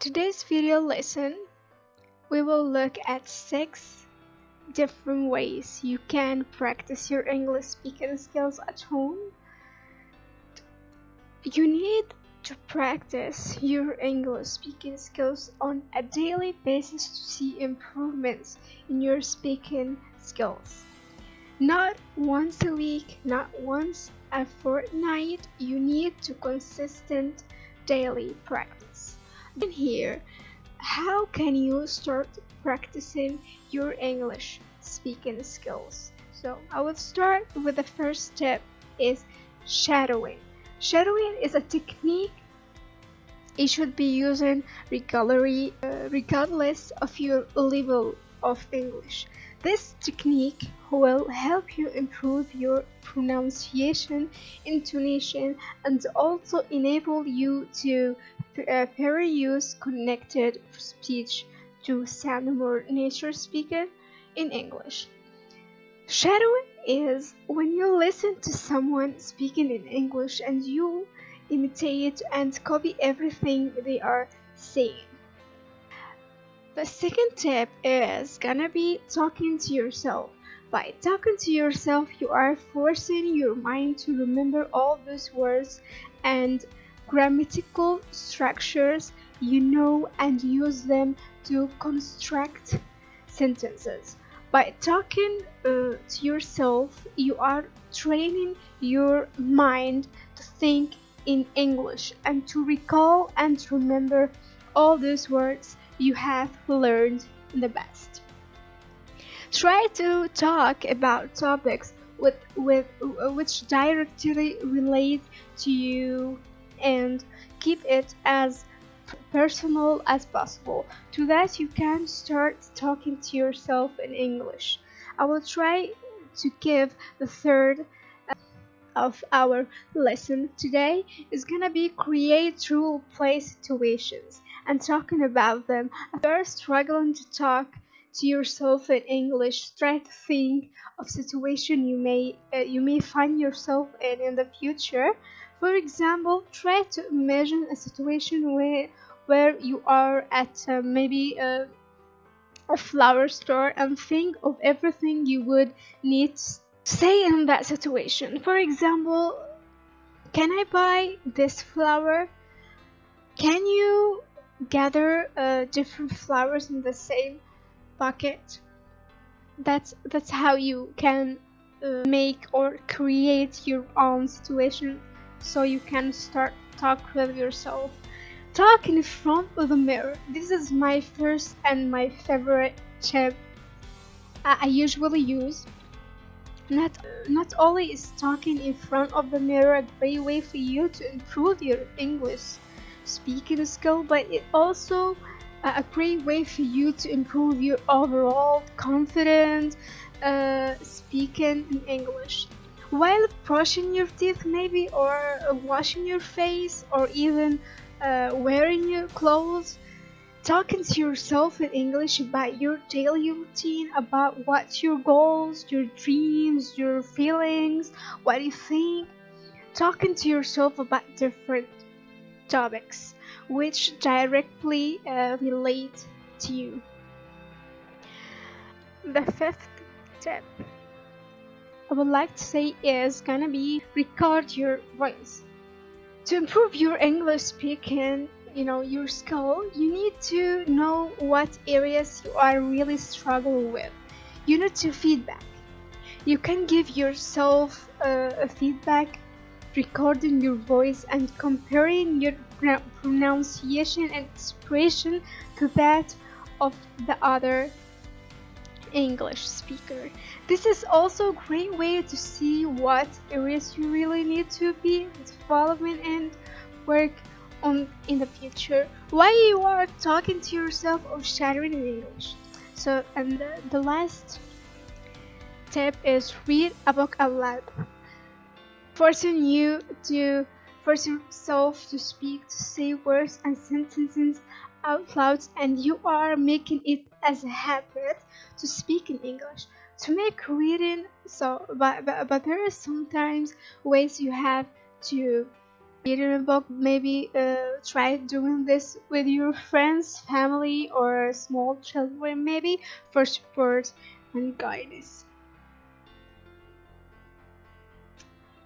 today's video lesson, we will look at 6 different ways you can practice your English speaking skills at home. You need to practice your English speaking skills on a daily basis to see improvements in your speaking skills. Not once a week, not once a fortnight. You need to consistent daily practice. And here, how can you start practicing your English speaking skills? So I will start with the first step is shadowing. Shadowing is a technique you should be using regularly, regardless of your level of English. This technique will help you improve your pronunciation, intonation, and also enable you to use connected speech to sound more native speaking in English. Shadowing is when you listen to someone speaking in English and you imitate and copy everything they are saying. The second tip is gonna be talking to yourself. By talking to yourself, you are forcing your mind to remember all those words and grammatical structures you know and use them to construct sentences. By talking to yourself, you are training your mind to think in English and to recall and remember all those words you have learned in the past. Try to talk about topics which directly relate to you and keep it as personal as possible. To that you can start talking to yourself in English. I will try to give the third of our lesson today is gonna be create role play situations and talking about them. If you're struggling to talk to yourself in English, try to think of situation you may find yourself in the future. For example, try to imagine a situation where you are at maybe a flower store and think of everything you would need to say in that situation. For example, can I buy this flower? Can you gather different flowers in the same bucket? That's how you can make or create your own situation so you can start talk with yourself. Talk in front of the mirror. This is my first and my favorite tip I usually use. Not only is talking in front of the mirror a great way for you to improve your English speaking skill, but it also a great way for you to improve your overall confidence speaking in English. While brushing your teeth maybe, or washing your face, or even wearing your clothes, talking to yourself in English about your daily routine, about what's your goals, your dreams, your feelings, what you think. Talking to yourself about different topics which directly relate to you. The fifth tip I would like to say is gonna be record your voice. To improve your English speaking, your skill, you need to know what areas you are really struggling with. You need to feedback. You can give yourself a feedback, recording your voice and comparing your pronunciation and expression to that of the other English speaker. This is also a great way to see what areas you really need to be developing and work on in the future while you are talking to yourself or shattering in English. So, and the last tip is read a book out loud. Force yourself to speak, to say words and sentences out loud, and you are making it as a habit to speak in English. To make reading so, but there are sometimes ways you have to reading a book, maybe try doing this with your friends, family, or small children, maybe for support and guidance.